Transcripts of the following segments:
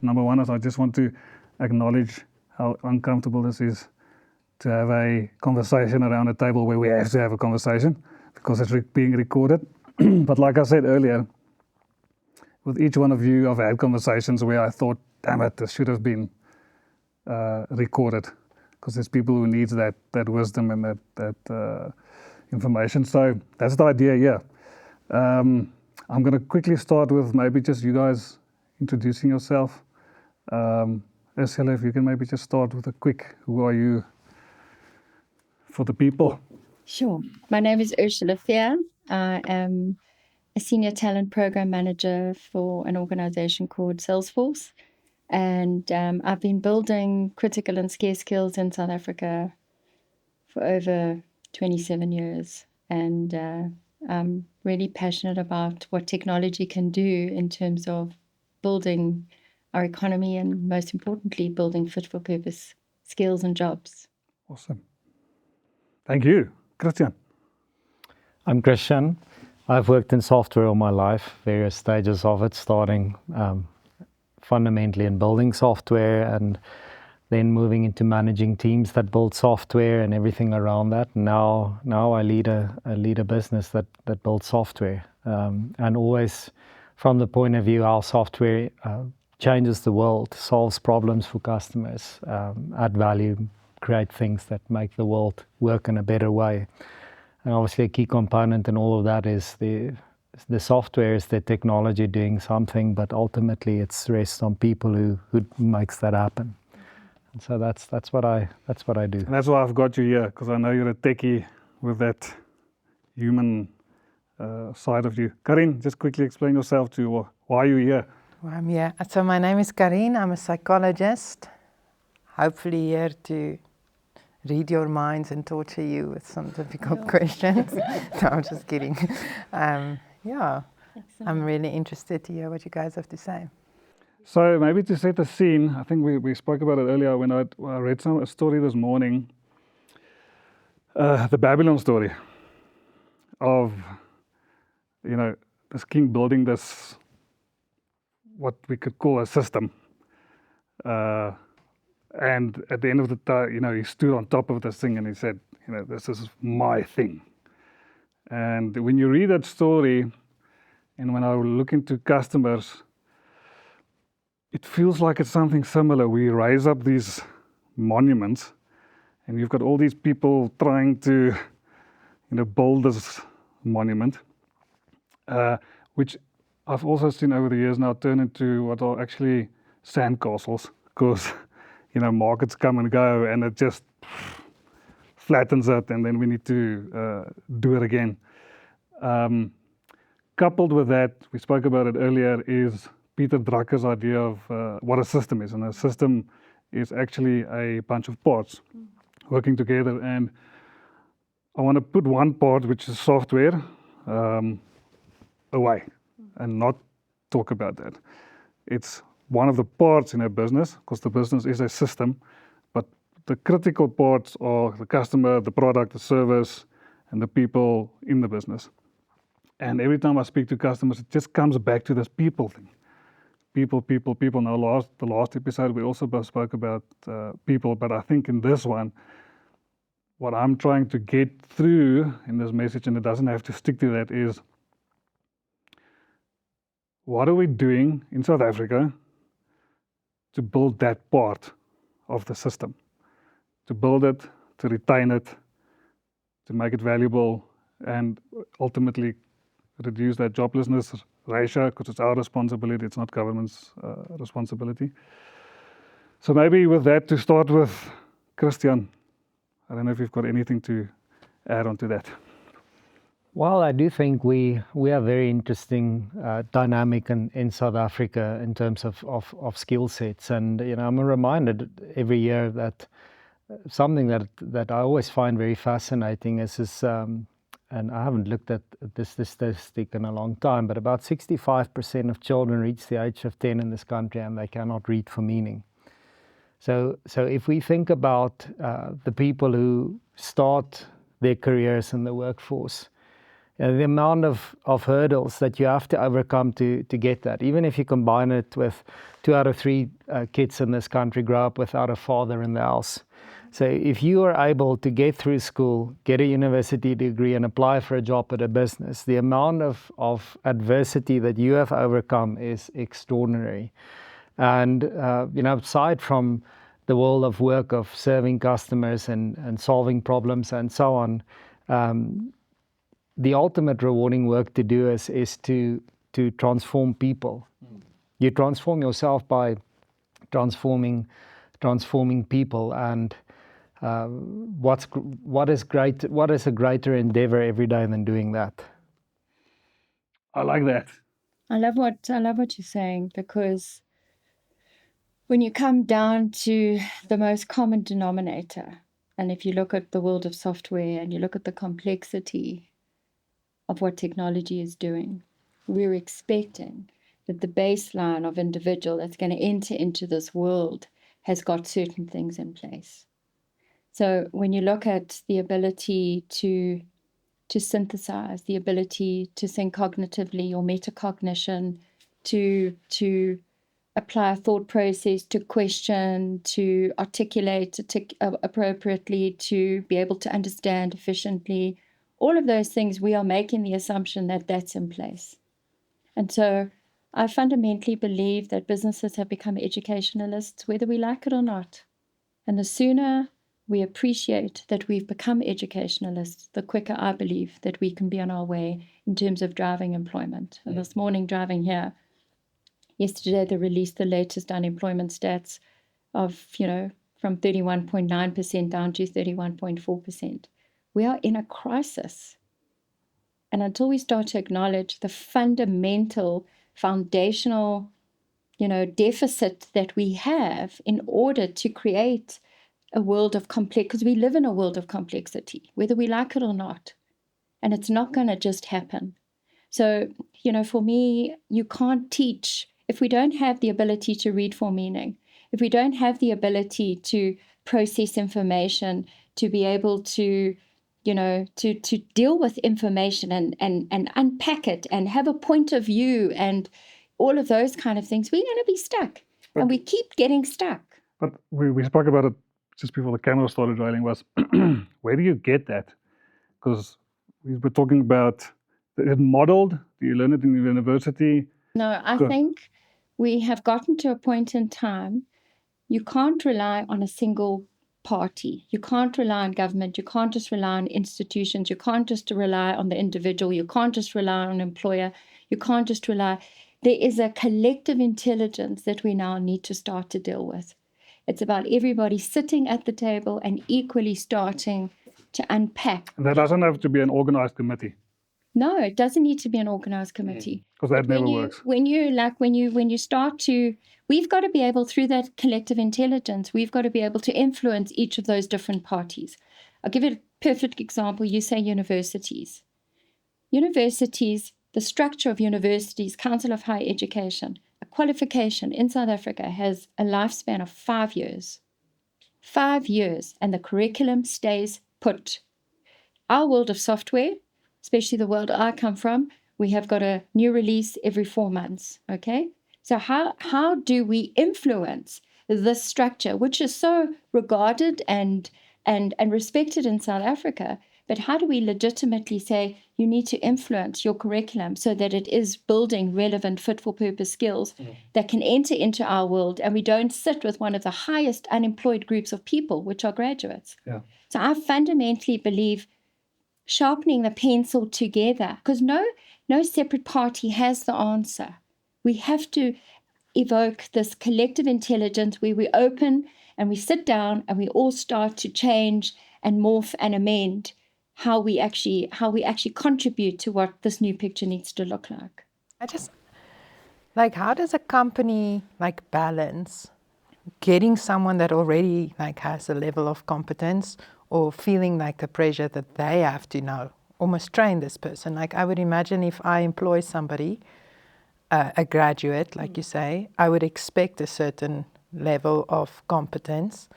number one is I just want to acknowledge how uncomfortable this is to have a conversation around a table where we have to have a conversation because it's being recorded. But like I said earlier, with each one of you, I've had conversations where I thought, damn it, this should have been recorded, because there's people who need that wisdom and that information. So that's the idea here. I'm going to quickly start with maybe just you guys introducing yourself. Ursula, if you can maybe just start with a quick, who are you for the people? Sure. My name is Ursula Fear. I am a senior talent program manager for an organization called Salesforce. And I've been building critical and scarce skills in South Africa for over 27 years. And I'm really passionate about what technology can do in terms of building our economy and, most importantly, building fit-for-purpose skills and jobs. Awesome. Thank you. Christiaan. I'm Christiaan. I've worked in software all my life, various stages of it, starting fundamentally in building software and then moving into managing teams that build software and everything around that. Now I lead a business that builds software, and always from the point of view how software changes the world, solves problems for customers, add value, create things that make the world work in a better way. And obviously a key component in all of that is the software, is the technology doing something, but ultimately it's rests on people who makes that happen. And so that's what I do. And that's why I've got you here, because I know you're a techie with that human side of you. Karin, just quickly explain yourself to why are you here? Well, I'm here. So my name is Karin. I'm a psychologist. Hopefully here to read your minds and torture you with some difficult questions. No, I'm just kidding. Yeah, excellent. I'm really interested to hear what you guys have to say. So maybe to set the scene, I think we spoke about it earlier when I read a story this morning, the Babylon story of, this king building this, what we could call a system. And at the end of the time, he stood on top of this thing and he said, this is my thing. And when you read that story, and when I look into customers, it feels like it's something similar. We raise up these monuments, and you've got all these people trying to, build this monument, which I've also seen over the years now turn into what are actually sandcastles, because markets come and go, and it just flattens it, and then we need to do it again. Coupled with that, we spoke about it earlier, is Peter Drucker's idea of what a system is. And a system is actually a bunch of parts working together. And I want to put one part, which is software, away and not talk about that. It's one of the parts in a business, because the business is a system, but the critical parts are the customer, the product, the service, and the people in the business. And every time I speak to customers, it just comes back to this people thing. People. Now, the last episode, we also spoke about people, but I think in this one, what I'm trying to get through in this message, and it doesn't have to stick to that, is what are we doing in South Africa to build that part of the system, to build it, to retain it, to make it valuable, and ultimately reduce that joblessness ratio, because it's our responsibility, it's not government's responsibility. So maybe with that, to start with, Christiaan, I don't know if you've got anything to add on to that. Well, I do think we are very interesting dynamic in South Africa in terms of skill sets. And I'm reminded every year that something that I always find very fascinating is this, and I haven't looked at this statistic in a long time, but about 65% of children reach the age of 10 in this country and they cannot read for meaning. So if we think about the people who start their careers in the workforce, The amount of hurdles that you have to overcome to get that, even if you combine it with 2 out of 3 kids in this country grow up without a father in the house. So if you are able to get through school, get a university degree and apply for a job at a business, the amount of adversity that you have overcome is extraordinary. And aside from the world of work of serving customers and solving problems and so on, the ultimate rewarding work to do is to transform people. You transform yourself by transforming people, and what is a greater endeavor every day than doing that? I like that. I love what you're saying, because when you come down to the most common denominator, and if you look at the world of software and you look at the complexity of what technology is doing, we're expecting that the baseline of individual that's going to enter into this world has got certain things in place. So when you look at the ability to synthesize, the ability to think cognitively or metacognition, to apply a thought process, to question, to articulate appropriately, to be able to understand efficiently, all of those things, we are making the assumption that that's in place. And so I fundamentally believe that businesses have become educationalists, whether we like it or not. And the sooner we appreciate that we've become educationalists, the quicker I believe that we can be on our way in terms of driving employment. And this morning, driving here, yesterday they released the latest unemployment stats of, from 31.9% down to 31.4%. We are in a crisis. And until we start to acknowledge the fundamental, foundational, deficit that we have in order to create a world of because we live in a world of complexity, whether we like it or not. And it's not going to just happen. So, for me, you can't teach if we don't have the ability to read for meaning, if we don't have the ability to process information, to be able to, to deal with information and unpack it and have a point of view and all of those kind of things, we're going to be stuck. And we keep getting stuck. But we spoke about it just before the camera started rolling, was where do you get that? Because we were talking about, is it modeled? Do you learn it in university? No, I think we have gotten to a point in time, you can't rely on a single party. You can't rely on government. You can't just rely on institutions. You can't just rely on the individual. You can't just rely on an employer. You can't just rely. There is a collective intelligence that we now need to start to deal with. It's about everybody sitting at the table and equally starting to unpack. And that doesn't have to be an organized committee. No, it doesn't need to be an organized committee. Because that never works. When you start to, we've got to be able, through that collective intelligence, we've got to be able to influence each of those different parties. I'll give you a perfect example. You say universities. Universities, the structure of universities, Council of Higher Education, a qualification in South Africa has a lifespan of 5 years. 5 years, and the curriculum stays put. Our world of software, especially the world I come from, we have got a new release every 4 months, okay? So how do we influence this structure, which is so regarded and respected in South Africa, but how do we legitimately say you need to influence your curriculum so that it is building relevant, fit-for-purpose skills that can enter into our world, and we don't sit with one of the highest unemployed groups of people, which are graduates. Yeah. So I fundamentally believe sharpening the pencil together, because no separate party has the answer. We have to evoke this collective intelligence where we open and we sit down and we all start to change and morph and amend how we actually contribute to what this new picture needs to look like. I just, how does a company balance getting someone that already has a level of competence, or feeling the pressure that they have to now almost train this person? I would imagine if I employ somebody, a graduate, like you say, I would expect a certain level of competence.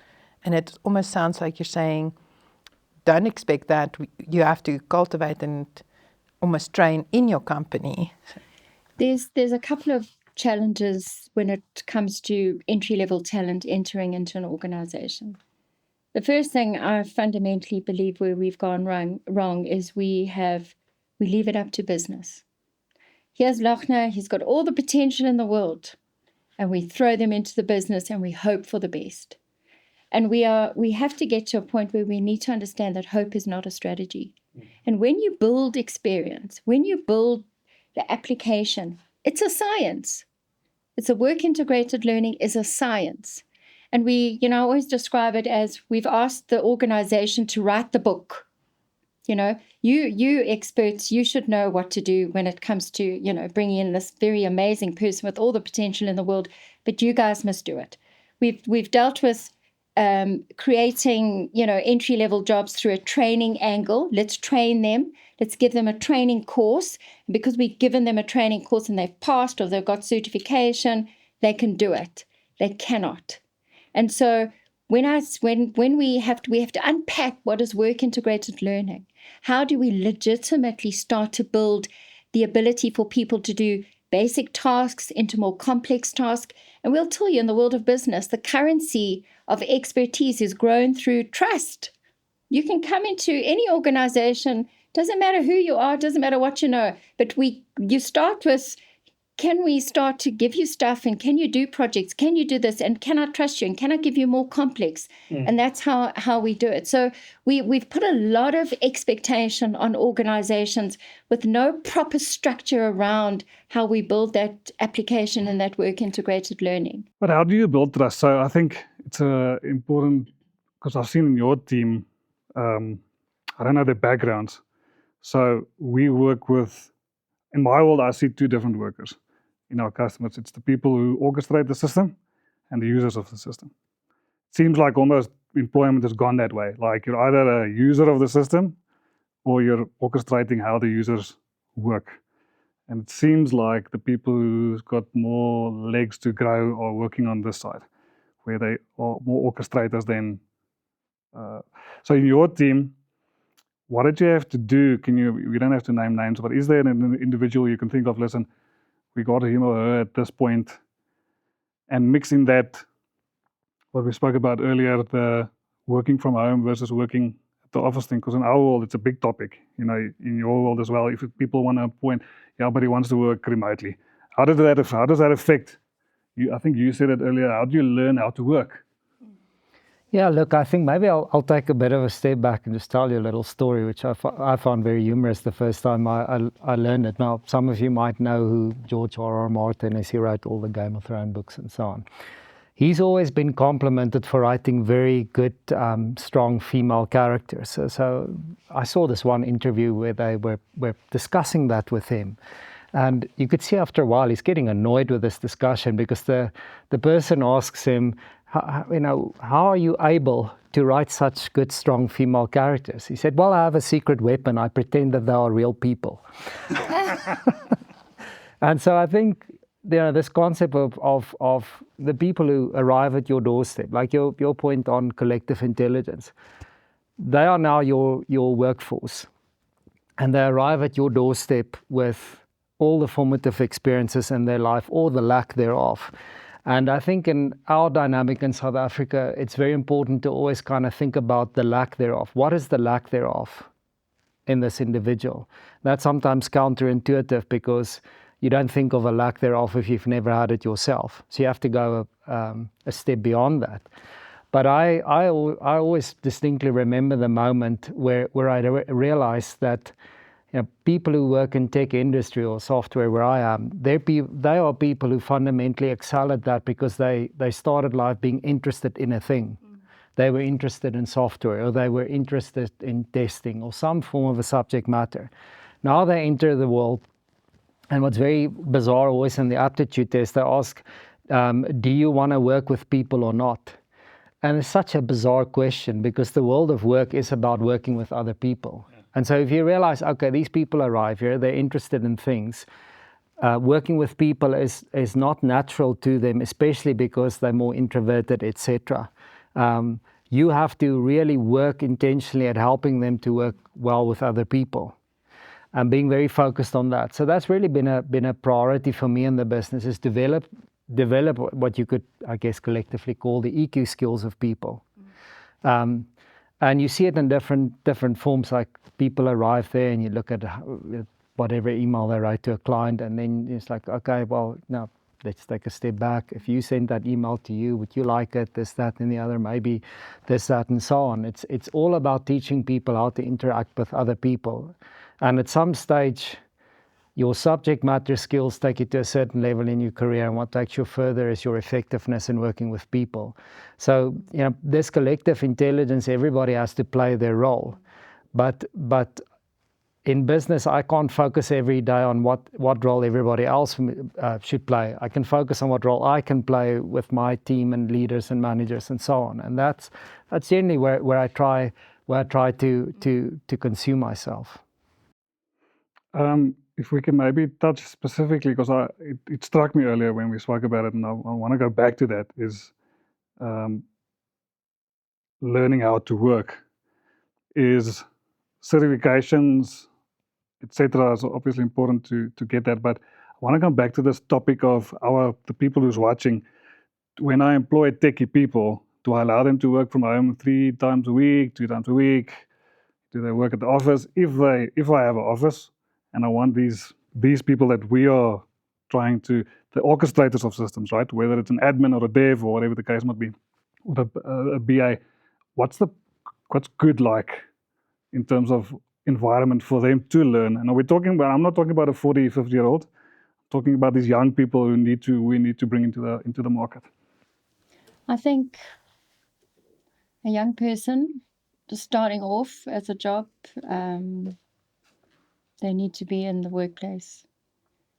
And it almost sounds like you're saying, don't expect that. You have to cultivate and almost train in your company? There's a couple of challenges when it comes to entry-level talent entering into an organization. The first thing I fundamentally believe where we've gone wrong is we leave it up to business. Here's Lochner, he's got all the potential in the world, and we throw them into the business and we hope for the best. And we have to get to a point where we need to understand that hope is not a strategy. And when you build experience, when you build the application, it's a science. It's a work integrated learning is a science. And we, I always describe it as we've asked the organization to write the book. You experts, you should know what to do when it comes to, bringing in this very amazing person with all the potential in the world, but you guys must do it. We've dealt with creating, entry-level jobs through a training angle. Let's train them. Let's give them a training course. And because we've given them a training course and they've passed or they've got certification, they can do it. They cannot. And so when we have to unpack what is work integrated learning. How do we legitimately start to build the ability for people to do basic tasks into more complex tasks? And we'll tell you, in the world of business, the currency of expertise is grown through trust. You can come into any organization, doesn't matter who you are, doesn't matter what you know, but you start with, can we start to give you stuff, and can you do projects? Can you do this? And can I trust you? And can I give you more complex? And that's how we do it. So we've put a lot of expectation on organizations with no proper structure around how we build that application and that work integrated learning. But how do you build trust? So I think it's important, because I've seen in your team, I don't know their backgrounds. So we work with, in my world, I see two different workers in our customers. It's the people who orchestrate the system and the users of the system. It seems like almost employment has gone that way. Like you're either a user of the system or you're orchestrating how the users work. And it seems like the people who've got more legs to grow are working on this side, where they are more orchestrators than. So in your team, what did you have to do? We don't have to name names, but is there an individual you can think of, listen, we got him or her at this point, and mixing that, what we spoke about earlier, the working from home versus working at the office thing, because in our world, it's a big topic, in your world as well. If people want to appoint, but he wants to work remotely. How does that affect you? I think you said it earlier. How do you learn how to work? Yeah, look, I think maybe I'll take a bit of a step back and just tell you a little story, which I found very humorous the first time I learned it. Now, some of you might know who George R.R. Martin is. He wrote all the Game of Thrones books and so on. He's always been complimented for writing very good, strong female characters. So I saw this one interview where they were discussing that with him. And you could see after a while he's getting annoyed with this discussion, because the person asks him, how are you able to write such good, strong female characters? He said, well, I have a secret weapon. I pretend that they are real people. And so I think this concept of the people who arrive at your doorstep, like your point on collective intelligence, they are now your workforce. And they arrive at your doorstep with all the formative experiences in their life, or the lack thereof. And I think in our dynamic in South Africa, it's very important to always kind of think about the lack thereof. What is the lack thereof in this individual? That's sometimes counterintuitive, because you don't think of a lack thereof if you've never had it yourself. So you have to go a step beyond that. But I always distinctly remember the moment where I realized that people who work in tech industry or software where I am, they are people who fundamentally excel at that, because they started life being interested in a thing. They were interested in software, or they were interested in testing, or some form of a subject matter. Now they enter the world, and what's very bizarre always in the aptitude test, they ask, do you want to work with people or not? And it's such a bizarre question, because the world of work is about working with other people. And so if you realize, okay, these people arrive here, they're interested in things, working with people is not natural to them, especially because they're more introverted, etc. You have to really work intentionally at helping them to work well with other people. and being very focused on that. So that's really been a priority for me in the business, is develop what you could, I guess, collectively call the EQ skills of people. And you see it in different forms, like people arrive there and you look at whatever email they write to a client, and then it's like, okay, well, now let's take a step back. If you send that email to you, would you like it, this, that, and the other, maybe this, that, and so on. It's all about teaching people how to interact with other people. And at some stage, your subject matter skills take you to a certain level in your career, and what takes you further is your effectiveness in working with people. So, this collective intelligence, everybody has to play their role. But in business, I can't focus every day on what role everybody else should play. I can focus on what role I can play with my team and leaders and managers and so on. And that's generally where I try to consume myself. If we can maybe touch specifically, because it struck me earlier when we spoke about it, and I want to go back to that, is learning how to work. Is certifications, etc., is obviously important to get that, but I want to come back to this topic of the people who's watching. When I employ techie people, do I allow them to work from home 3 times a week, 2 times a week? Do they work at the office? If I have an office, and I want these people that we are trying to, the orchestrators of systems, right? Whether it's an admin or a dev or whatever the case might be, or a BA, what's good like in terms of environment for them to learn? And I'm not talking about a 40, 50-year-old. I'm talking about these young people we need to bring into the market. I think a young person just starting off as a job, they need to be in the workplace.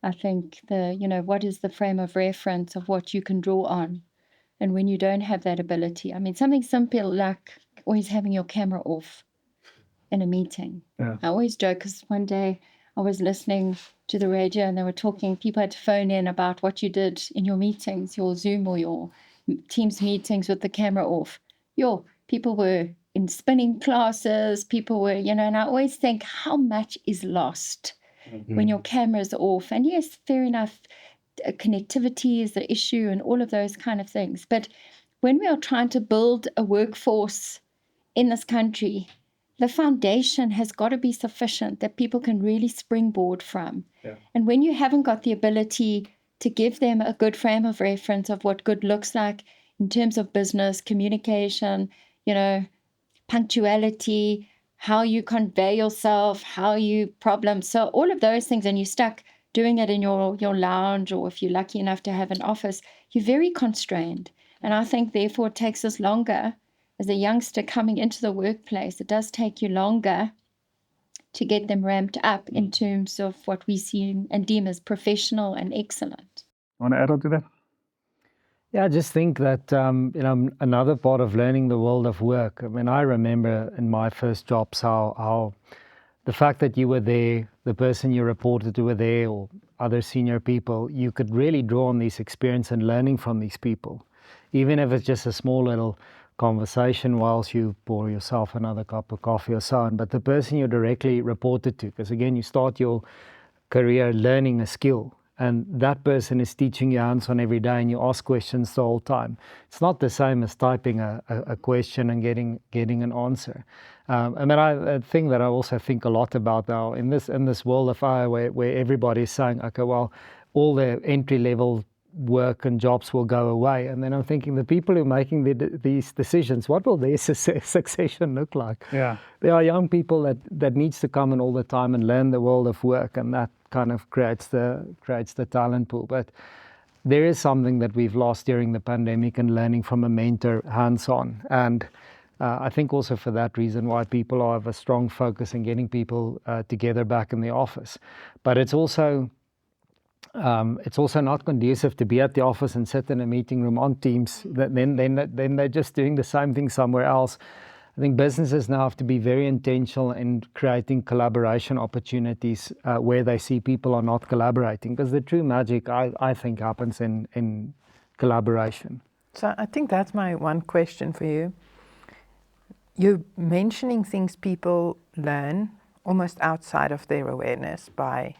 I think what is the frame of reference of what you can draw on? And when you don't have that ability, I mean, something simple like always having your camera off in a meeting. Yeah. I always joke, because one day I was listening to the radio and they were talking, people had to phone in about what you did in your meetings, your Zoom or your Teams meetings with the camera off. People were in spinning classes, people were, and I always think how much is lost when your camera's off. And yes, fair enough, connectivity is the issue and all of those kind of things. But when we are trying to build a workforce in this country, the foundation has got to be sufficient that people can really springboard from. Yeah. And when you haven't got the ability to give them a good frame of reference of what good looks like in terms of business, communication, punctuality, how you convey yourself, how you problem solve, all of those things, and you're stuck doing it in your lounge, or if you're lucky enough to have an office, you're very constrained. And I think therefore it takes us longer as a youngster coming into the workplace. It does take you longer to get them ramped up in terms of what we see and deem as professional and excellent. Want to add on to that? Yeah, I just think that, another part of learning the world of work, I mean, I remember in my first jobs how the fact that you were there, the person you reported to were there, or other senior people, you could really draw on this experience and learning from these people. Even if it's just a small little conversation whilst you pour yourself another cup of coffee or so on. But the person you directly reported to, because again, you start your career learning a skill, and that person is teaching you hands-on every day, and you ask questions the whole time. It's not the same as typing a question and getting an answer. A thing that I also think a lot about now in this world of AI, where everybody's saying, okay, well, all the entry-level work and jobs will go away, and then I'm thinking, the people who are making these decisions, what will their succession look like? Yeah, there are young people that needs to come in all the time and learn the world of work, and that kind of creates the talent pool. But there is something that we've lost during the pandemic, and learning from a mentor hands-on. And I think also for that reason why people have a strong focus in getting people together back in the office. But it's also not conducive to be at the office and sit in a meeting room on Teams. Then they're just doing the same thing somewhere else. I think businesses now have to be very intentional in creating collaboration opportunities where they see people are not collaborating, because the true magic, I think, happens in collaboration. So I think that's my one question for you. You're mentioning things people learn almost outside of their awareness by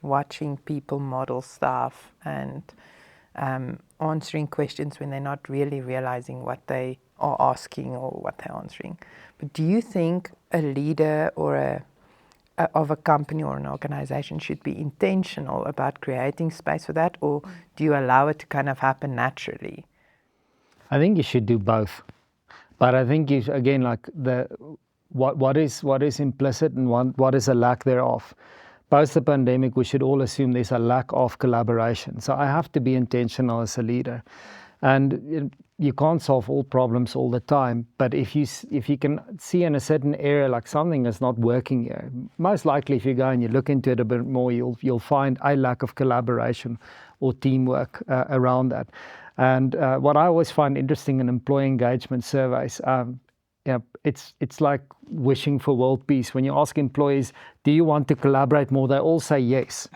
watching people model stuff and answering questions when they're not really realizing what they are asking or what they're answering. But do you think a leader or of a company or an organization should be intentional about creating space for that, or do you allow it to kind of happen naturally? I think you should do both. But I think, again, like what is implicit and what is a lack thereof. Post the pandemic, we should all assume there's a lack of collaboration. So I have to be intentional as a leader. And you can't solve all problems all the time, but if you can see in a certain area like something is not working here, most likely if you go and you look into it a bit more, you'll find a lack of collaboration or teamwork around that. And what I always find interesting in employee engagement surveys, it's like wishing for world peace. When you ask employees, do you want to collaborate more? They all say yes.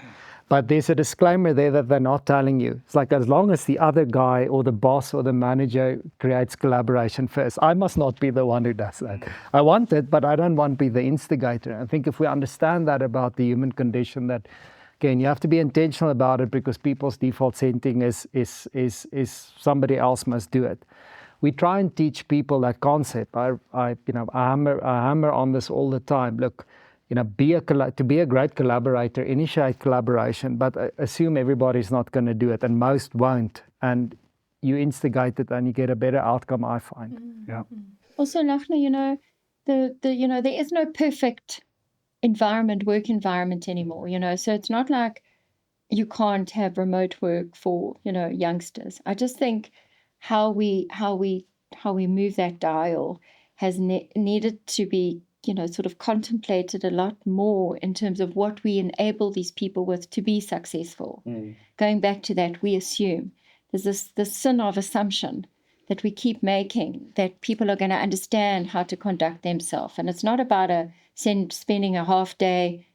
But there's a disclaimer there that they're not telling you. It's like, as long as the other guy or the boss or the manager creates collaboration first, I must not be the one who does that. I want it, but I don't want to be the instigator. I think if we understand that about the human condition, that, again, you have to be intentional about it, because people's default setting is somebody else must do it. We try and teach people that concept. I hammer on this all the time. Look, to be a great collaborator, initiate collaboration, but assume everybody's not going to do it, and most won't. And you instigate it, and you get a better outcome, I find. Yeah. Also, Lachna, there is no perfect work environment anymore. So it's not like you can't have remote work for youngsters. I just think how we move that dial has needed to be sort of contemplated a lot more in terms of what we enable these people with to be successful. Going back to that, we assume there's this sin of assumption that we keep making, that people are going to understand how to conduct themselves. And it's not about spending a half day,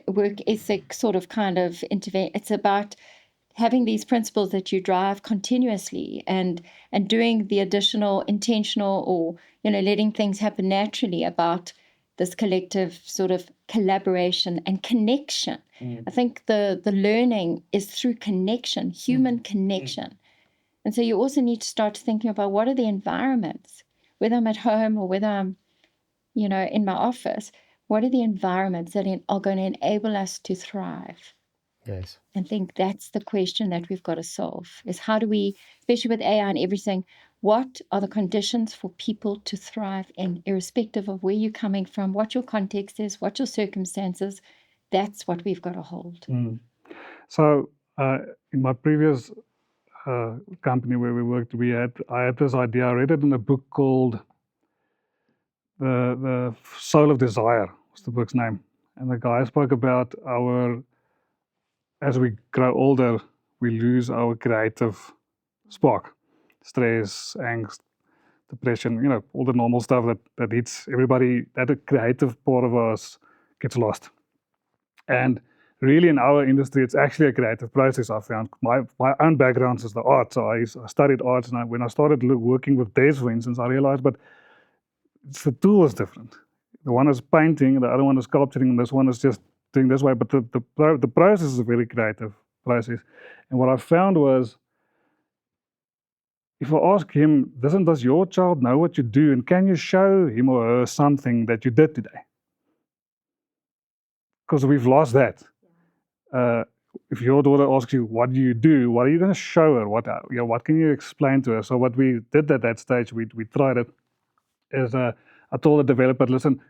work ethic sort of kind of intervention. It's about having these principles that you drive continuously and doing the additional intentional or, letting things happen naturally about this collective sort of collaboration and connection. I think the learning is through connection, human connection. And so you also need to start thinking about what are the environments, whether I'm at home or whether I'm, in my office, what are the environments that are going to enable us to thrive? Yes. I think that's the question that we've got to solve, is how do we, especially with AI and everything, what are the conditions for people to thrive in, irrespective of where you're coming from, what your context is, what your circumstances? That's what we've got to hold. So in my previous company where we worked, I had this idea. I read it in a book called The Soul of Desire, was the book's name. And the guy spoke about as we grow older, we lose our creative spark. Stress, angst, depression, all the normal stuff that hits everybody, that the creative part of us gets lost. And really in our industry, it's actually a creative process, I found. My own background is the arts, so I studied arts, and when I started working with devs, for instance, I realized, but the tool is different. The one is painting, the other one is sculpturing, and this one is just doing this way, but the process is a very creative process. And what I found was, if I ask him, does your child know what you do, and can you show him or her something that you did today? Because we've lost that. If your daughter asks you, what do you do? What are you going to show her? What can you explain to her? So what we did at that stage, we tried it, is I told the developer, listen,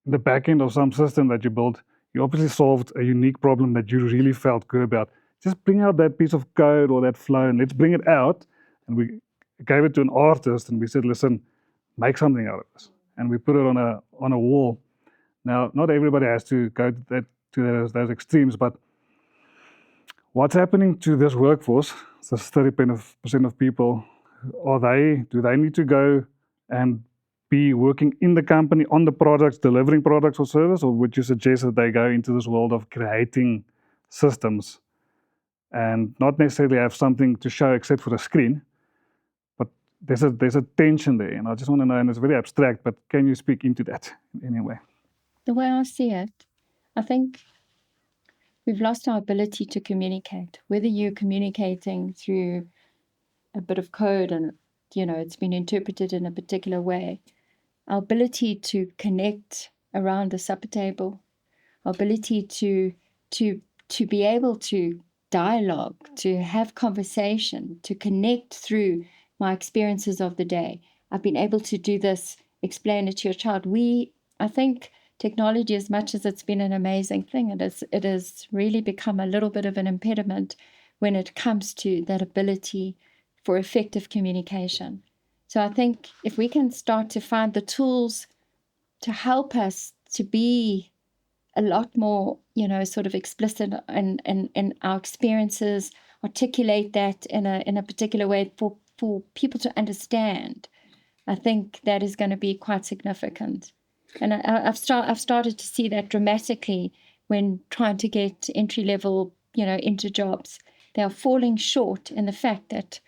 the back end of some system that you built, you obviously solved a unique problem that you really felt good about. Just bring out that piece of code or that flow, and let's bring it out. And we gave it to an artist, and we said, listen, make something out of this. And we put it on a wall. Now, not everybody has to go to those extremes, but what's happening to this workforce, this 30% of people, do they need to go and be working in the company on the products, delivering products or service, or would you suggest that they go into this world of creating systems and not necessarily have something to show except for a screen? But there's a tension there, and I just want to know, and it's very abstract, but can you speak into that in any way? The way I see it, I think we've lost our ability to communicate, whether you're communicating through a bit of code and, it's been interpreted in a particular way. Our ability to connect around the supper table, our ability to be able to dialogue, to have conversation, to connect through my experiences of the day. I've been able to do this, explain it to your child. I think technology, as much as it's been an amazing thing, it has really become a little bit of an impediment when it comes to that ability for effective communication. So I think if we can start to find the tools to help us to be a lot more, sort of explicit in our experiences, articulate that in a particular way for people to understand, I think that is going to be quite significant. And I've started to see that dramatically when trying to get entry level, into jobs. They are falling short in the fact that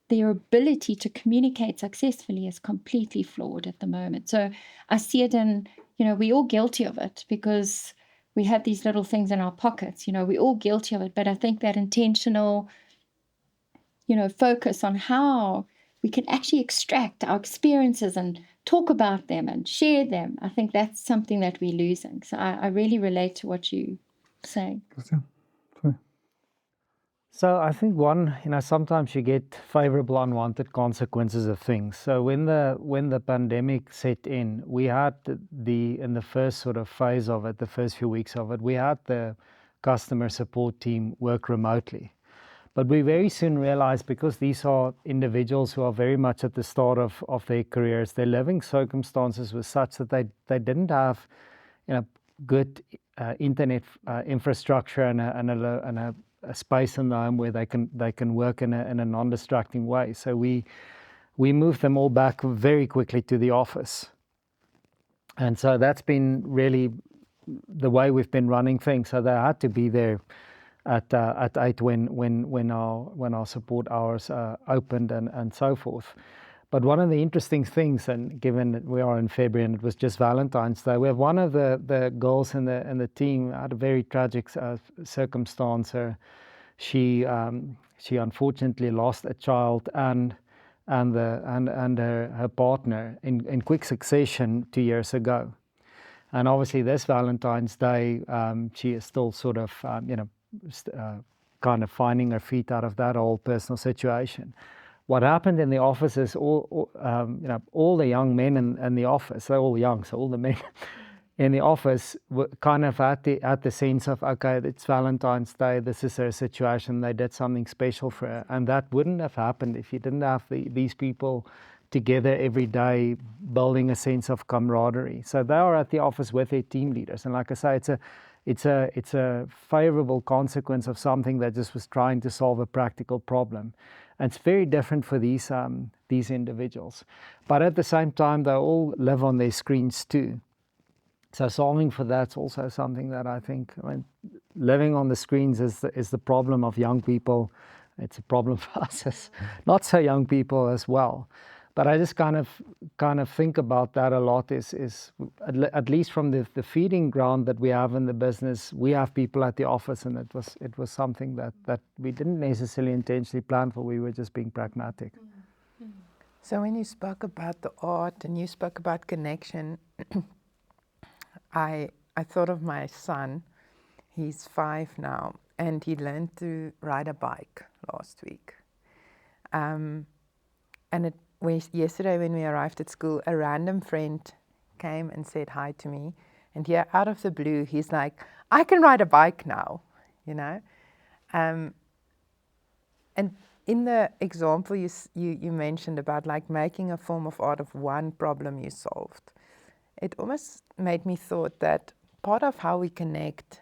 their ability to communicate successfully is completely flawed at the moment. So I see it in, we're all guilty of it because we have these little things in our pockets. We're all guilty of it. But I think that intentional, focus on how we can actually extract our experiences and talk about them and share them, I think that's something that we're losing. So I really relate to what you're saying. Christiaan, sorry. So I think sometimes you get favorable unwanted consequences of things. So when the pandemic set in, we had in the first sort of phase of it, the first few weeks of it, we had the customer support team work remotely. But we very soon realized, because these are individuals who are very much at the start of their careers, their living circumstances were such that they didn't have good internet infrastructure and a space in the home where they can work in a non-distracting way. So we moved them all back very quickly to the office. And so that's been really the way we've been running things. So they had to be there at 8 when our support hours opened and so forth. But one of the interesting things, and given that we are in February and it was just Valentine's Day, we have one of the girls in the team had a very tragic circumstance. She unfortunately lost a child and her partner in quick succession 2 years ago. And obviously this Valentine's Day, she is still sort of kind of finding her feet out of that whole personal situation. What happened in the office is all the young men in the office, they're all young, so all the men in the office were kind of at the sense of, okay, it's Valentine's Day, this is her situation, they did something special for her. And that wouldn't have happened if you didn't have these people together every day building a sense of camaraderie. So they are at the office with their team leaders. And like I say, it's a favorable consequence of something that just was trying to solve a practical problem. And it's very different for these individuals. But at the same time, they all live on their screens too. So solving for that's also something that I think, living on the screens is the problem of young people. It's a problem for us as not so young people as well. But I just kind of think about that a lot, is at least from the feeding ground that we have in the business, we have people at the office, and it was something that we didn't necessarily intentionally plan for. We were just being pragmatic. So when you spoke about the art and you spoke about connection, I thought of my son. He's 5 now, and he learned to ride a bike last week. Yesterday when we arrived at school, a random friend came and said hi to me. And here, out of the blue, he's like, I can ride a bike now, And in the example you mentioned about like making a form of art of one problem you solved, it almost made me thought that part of how we connect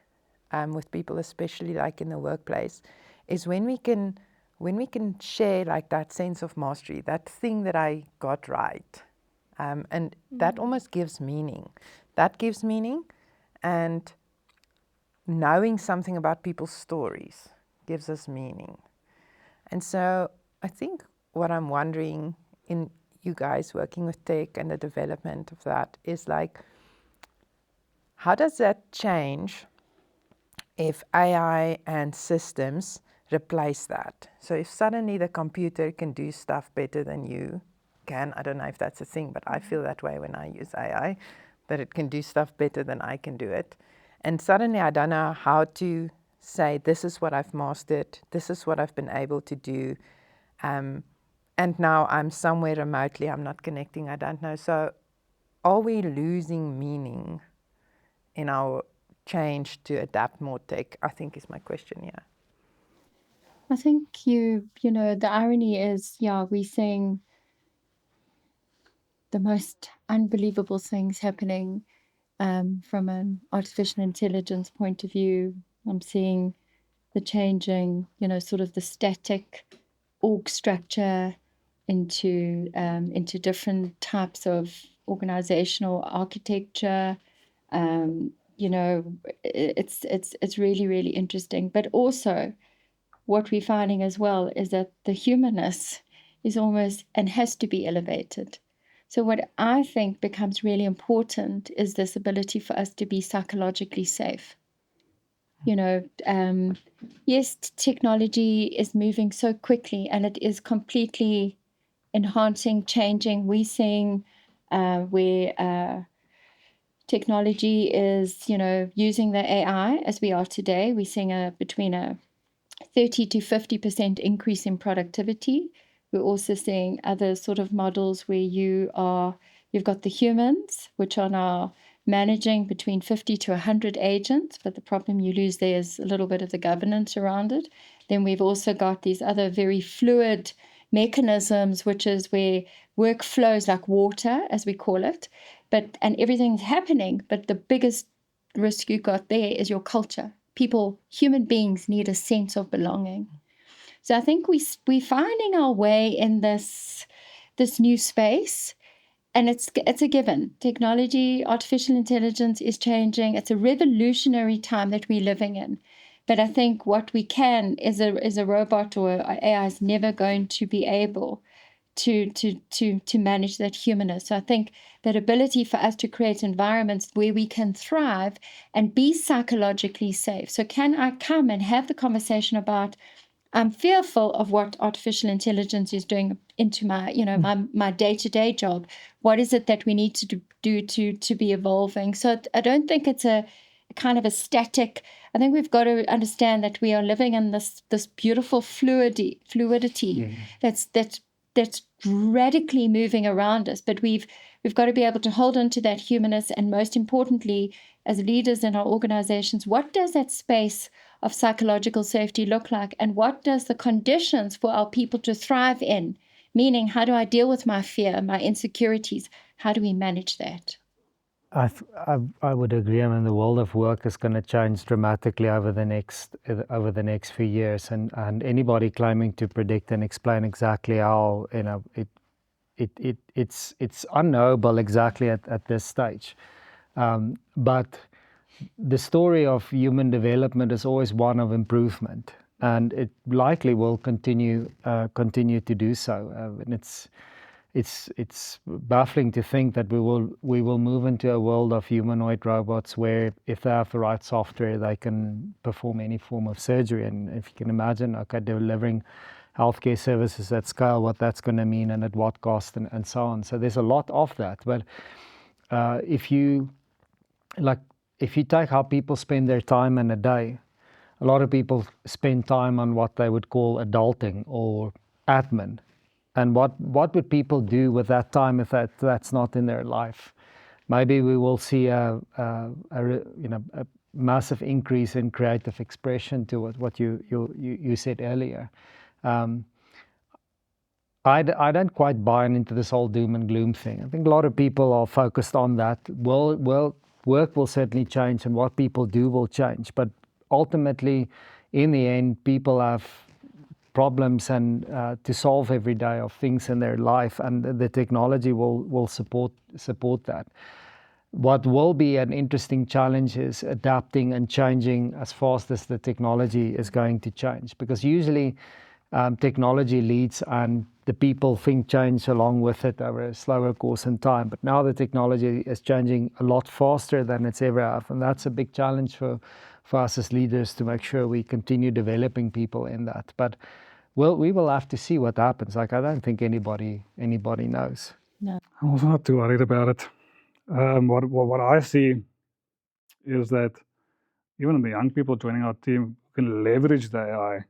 with people, especially like in the workplace, is when we can share like that sense of mastery, that thing that I got right. And that almost gives meaning. That gives meaning, and knowing something about people's stories gives us meaning. And so I think what I'm wondering in you guys working with tech and the development of that is like, how does that change if AI and systems replace that? So if suddenly the computer can do stuff better than you can, I don't know if that's a thing, but I feel that way when I use AI, that it can do stuff better than I can do it. And suddenly I don't know how to say, this is what I've mastered, this is what I've been able to do. And now I'm somewhere remotely, I'm not connecting, I don't know. So are we losing meaning in our change to adapt more tech? I think is my question, yeah. I think the irony is, we're seeing the most unbelievable things happening from an artificial intelligence point of view. I'm seeing the changing, sort of the static org structure into different types of organizational architecture. It's really, really interesting. But also, what we're finding as well is that the humanness is almost and has to be elevated. So what I think becomes really important is this ability for us to be psychologically safe. Yes, technology is moving so quickly and it is completely enhancing, changing. We're seeing where technology is, using the AI as we are today. We're seeing between a 30 to 50% increase in productivity. We're also seeing other sort of models where you've got the humans, which are now managing between 50 to 100 agents, but the problem you lose there is a little bit of the governance around it. Then we've also got these other very fluid mechanisms, which is where work flows like water, as we call it, and everything's happening, but the biggest risk you got there is your culture. People, human beings, need a sense of belonging. So I think we're finding our way in this new space, and it's a given. Technology, artificial intelligence is changing. It's a revolutionary time that we're living in. But I think what we can is a robot or AI is never going to be able to manage that humanness. So I think that ability for us to create environments where we can thrive and be psychologically safe. So can I come and have the conversation about, I'm fearful of what artificial intelligence is doing into my, my day-to-day job. What is it that we need to do to be evolving? So I don't think it's a kind of a static. I think we've got to understand that we are living in this beautiful fluidity that's radically moving around us. But we've got to be able to hold on to that humanness, and most importantly, as leaders in our organizations, what does that space of psychological safety look like, and what does the conditions for our people to thrive in? Meaning, how do I deal with my fear, my insecurities? How do we manage that? I would agree. I mean, the world of work is going to change dramatically over the next few years, and anybody claiming to predict and explain exactly how, it's unknowable exactly at this stage. But the story of human development is always one of improvement, and it likely will continue to do so. And it's baffling to think that we will move into a world of humanoid robots where, if they have the right software, they can perform any form of surgery. And if you can imagine, delivering healthcare services at scale, what that's going to mean and at what cost and so on. So there's a lot of that. But if you take how people spend their time in a day, a lot of people spend time on what they would call adulting or admin. And what would people do with that time if that's not in their life? Maybe we will see a massive increase in creative expression to what you said earlier. I don't quite buy into this whole doom and gloom thing. I think a lot of people are focused on that. Well, work will certainly change, and what people do will change. But ultimately, in the end, people have problems and to solve every day of things in their life, and the technology will support that. What will be an interesting challenge is adapting and changing as fast as the technology is going to change, because usually technology leads and the people think change along with it over a slower course in time. But now the technology is changing a lot faster than it's ever have, and that's a big challenge for us as leaders to make sure we continue developing people in that. But we will have to see what happens. Like, I don't think anybody knows. No. I'm also not too worried about it. What I see is that even the young people joining our team can leverage the AI,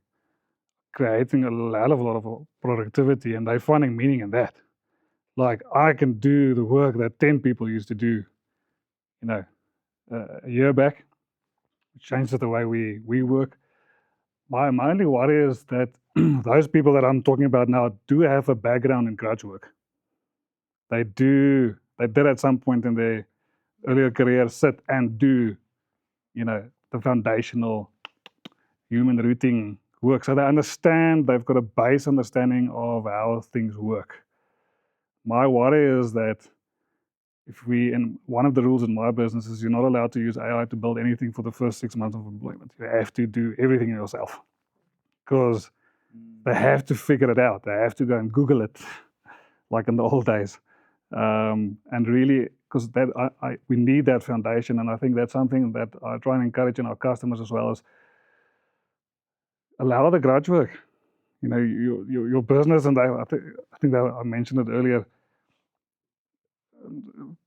creating a hell of a lot of productivity, and they're finding meaning in that. Like, I can do the work that 10 people used to do, a year back. It changes the way we work. My only worry is that those people that I'm talking about now do have a background in grudge work. They did at some point in their earlier career sit and do, the foundational human routing work. So they understand, they've got a base understanding of how things work. My worry is that and one of the rules in my business is you're not allowed to use AI to build anything for the first 6 months of employment. You have to do everything yourself, because they have to figure it out. They have to go and Google it, like in the old days. And really, because we need that foundation, and I think that's something that I try and encourage in our customers as well, is allow the grudge work. Your business, and I think that I mentioned it earlier.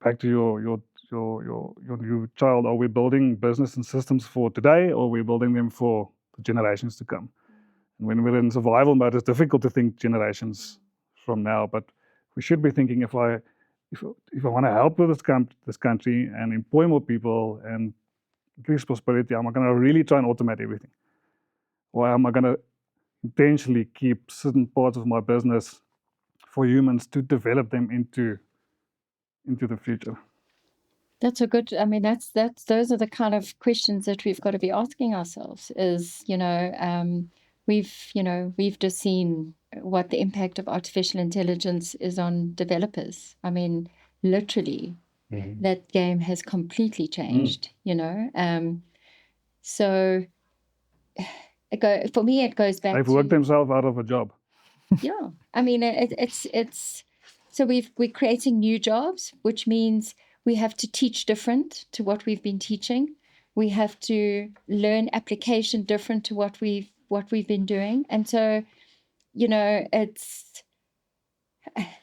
Back to your new child. Are we building business and systems for today, or are we building them for the generations to come? And when we're in survival mode, it's difficult to think generations from now, but we should be thinking, if I want to help with this country and employ more people and increase prosperity, am I going to really try and automate everything? Or am I going to intentionally keep certain parts of my business for humans to develop them into the future? That's a good, those are the kind of questions that we've got to be asking ourselves is, we've just seen what the impact of artificial intelligence is on developers. I mean, literally, that game has completely changed, So for me, it goes back They've worked themselves out of a job. Yeah. I mean, it's so we're creating new jobs, which means we have to teach different to what we've been teaching. We have to learn application different to what we've been doing. And so, it's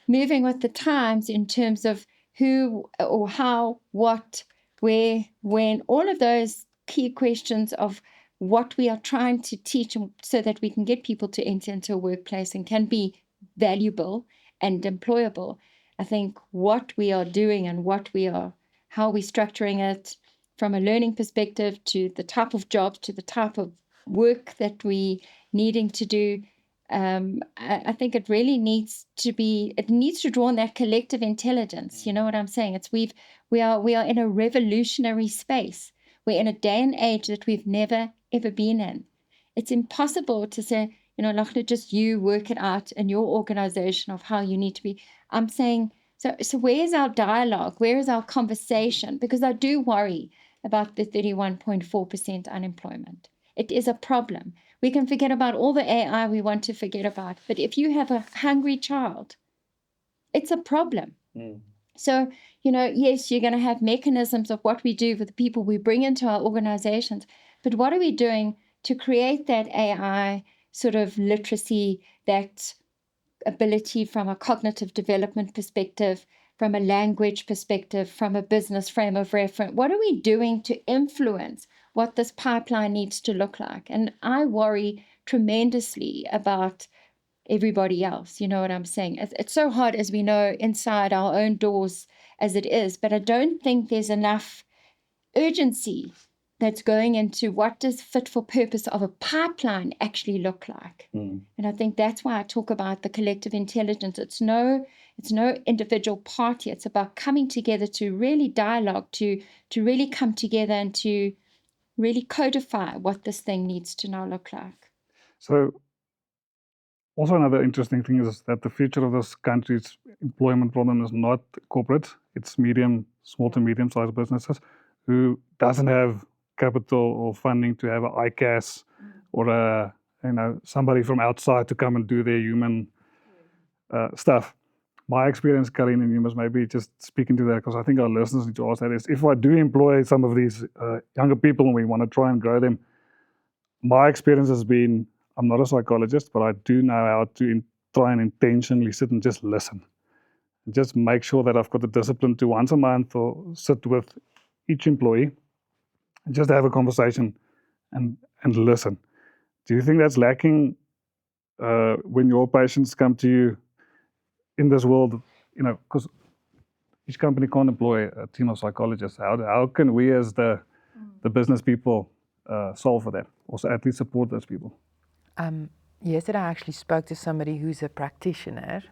moving with the times in terms of who or how, what, where, when, all of those key questions of what we are trying to teach so that we can get people to enter into a workplace and can be valuable and employable. I think what we are doing and how we're structuring it from a learning perspective to the type of jobs, to the type of work that we needing to do. I think it really needs to draw on that collective intelligence. You know what I'm saying? We are in a revolutionary space. We're in a day and age that we've never, ever been in. It's impossible to say, Lachlan, just you work it out in your organization of how you need to be. I'm saying, so where's our dialogue? Where is our conversation? Because I do worry about the 31.4% unemployment. It is a problem. We can forget about all the AI we want to forget about. But if you have a hungry child, it's a problem. So, yes, you're going to have mechanisms of what we do with the people we bring into our organizations. But what are we doing to create that AI sort of literacy, that ability from a cognitive development perspective, from a language perspective, from a business frame of reference? What are we doing to influence what this pipeline needs to look like? And I worry tremendously about everybody else. You know what I'm saying? It's so hard, as we know, inside our own doors as it is, but I don't think there's enough urgency that's going into what does fit for purpose of a pipeline actually look like. And I think that's why I talk about the collective intelligence. It's no individual party. It's about coming together to really dialogue, to really come together and to really codify what this thing needs to now look like. So also another interesting thing is that the future of this country's employment problem is not corporate. It's small to medium-sized businesses who doesn't have capital or funding to have an ICAS or somebody from outside to come and do their human stuff. My experience, Karin, and you must maybe just speak into that, because I think our listeners need to ask that, is if I do employ some of these younger people and we want to try and grow them, my experience has been, I'm not a psychologist, but I do know how to try and intentionally sit and just listen. Just make sure that I've got the discipline to once a month or sit with each employee and just have a conversation and listen. Do you think that's lacking when your patients come to you in this world? Because each company can't employ a team of psychologists. How can we as the business people solve for that, or at least support those people? Yesterday I actually spoke to somebody who's a practitioner,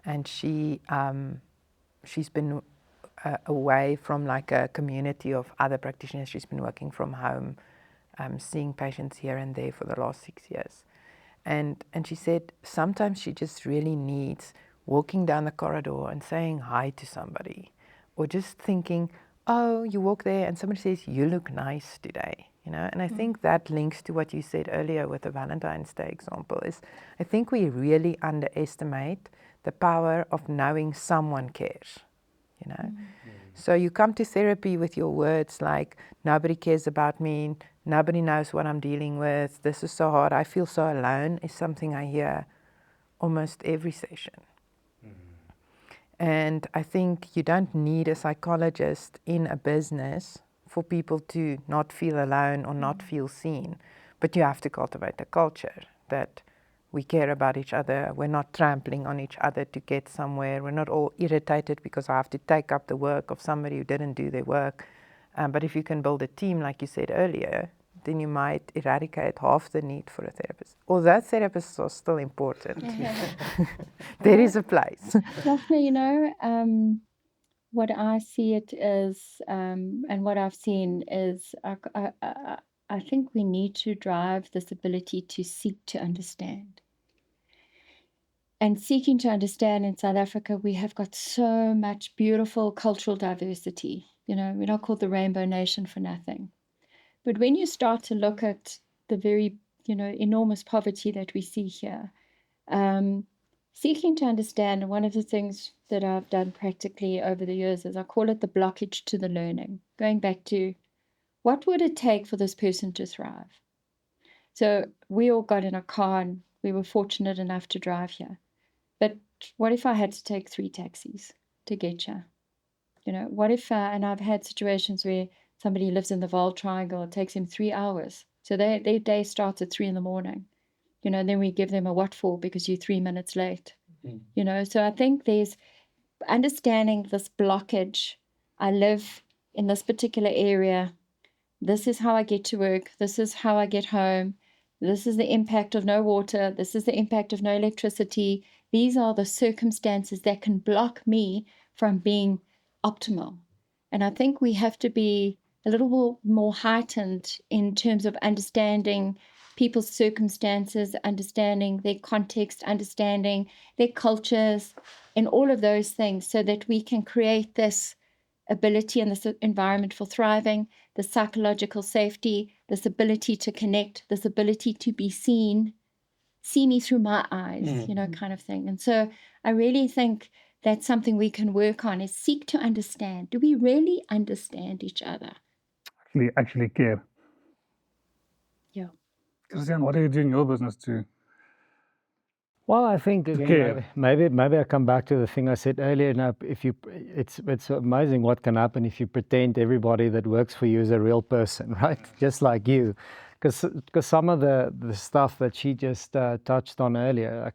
and she's been away from like a community of other practitioners. She's been working from home, seeing patients here and there for the last 6 years. And she said sometimes she just really needs walking down the corridor and saying hi to somebody, or just thinking, oh, you walk there and somebody says, you look nice today, And I think that links to what you said earlier with the Valentine's Day example, is I think we really underestimate the power of knowing someone cares, So you come to therapy with your words like, nobody cares about me, nobody knows what I'm dealing with, this is so hard, I feel so alone, is something I hear almost every session. And I think you don't need a psychologist in a business for people to not feel alone or not feel seen, but you have to cultivate a culture that we care about each other, we're not trampling on each other to get somewhere, we're not all irritated because I have to take up the work of somebody who didn't do their work. But if you can build a team, like you said earlier, then you might eradicate half the need for a therapist. Although therapists are still important, there is a place. Daphne, what I see it is, and what I've seen is, I think we need to drive this ability to seek to understand. And seeking to understand in South Africa, we have got so much beautiful cultural diversity. We're not called the Rainbow Nation for nothing. But when you start to look at the very, enormous poverty that we see here, seeking to understand, and one of the things that I've done practically over the years is I call it the blockage to the learning, going back to what would it take for this person to thrive? So we all got in a car and we were fortunate enough to drive here. But what if I had to take 3 taxis to get here? What if, and I've had situations where somebody lives in the Vaal Triangle, it takes him 3 hours. So their day starts at 3 a.m. Then we give them a what for because you're 3 minutes late. So I think there's understanding this blockage. I live in this particular area. This is how I get to work. This is how I get home. This is the impact of no water. This is the impact of no electricity. These are the circumstances that can block me from being optimal. And I think we have to be a little more heightened in terms of understanding people's circumstances, understanding their context, understanding their cultures, and all of those things, so that we can create this ability and this environment for thriving, the psychological safety, this ability to connect, this ability to be seen, see me through my eyes, kind of thing. And so I really think that's something we can work on, is seek to understand. Do we really understand each other? Actually care. Yeah. Christiaan, what do you do in your business too? Well, I think again, maybe I come back to the thing I said earlier. Now, it's amazing what can happen if you pretend everybody that works for you is a real person, right? Just like you, because some of the stuff that she just touched on earlier, like